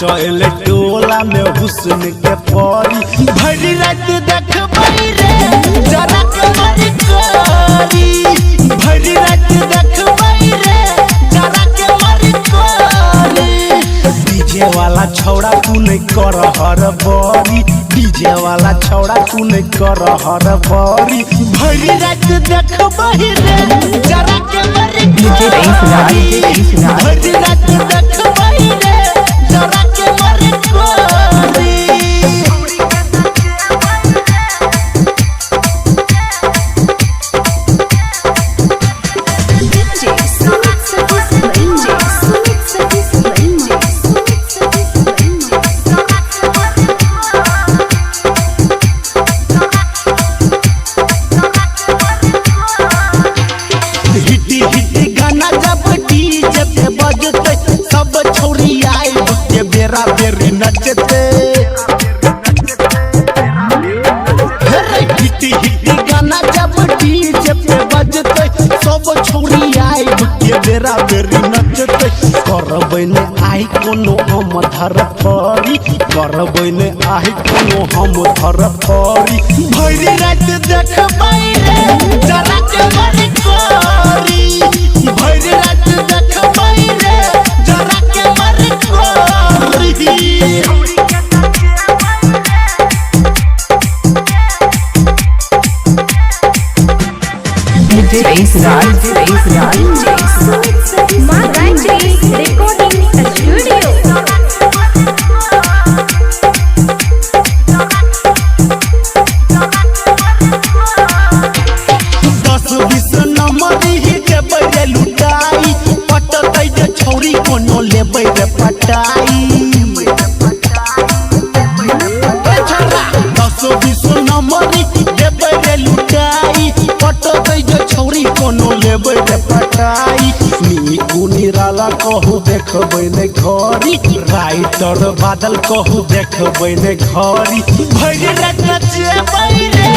नाचल टोला में हुस्न के परी भरी रात देखबई रे जरा के मरी कोरी भरी रात देखबई रे जरा के मरी कोरी डीजे वाला छौड़ा तू नहीं कर हर बरी डीजे वाला छौड़ा तू नहीं कर हर बरी भरी रात देखबई रे जरा के मरी कोरी भरी रात देखबई रे जरा के मरी कोरी हिटी हिटी गाना जब डीजे पे बजते सब छोरी आए के बेरा बेरी नचते हिटी हिटी गाना जब डीजे पे बजते सब छोरी आए के बेरा बेरी नचते करबै ने आई कोनो हम धर परी करबै ने आई कोनो हम धर परी भरी रात देखबै रे जरा के मरी कोरी भरी रात देखबै रे जरा के मरी कोरी Recording Studio. दस बीस नंबर ही देबै रे लुटाई पटतै जे छौरी कोनो लेबै रे पटाई दस बीस नंबर देबै रे लुटाई पटतै जे छौरी कोनो लेबै रे पटाई नीकू निराला कहू देखबै ने घरी राइटर बादल कहू देखबै ने घरी भरि रात नचबै रे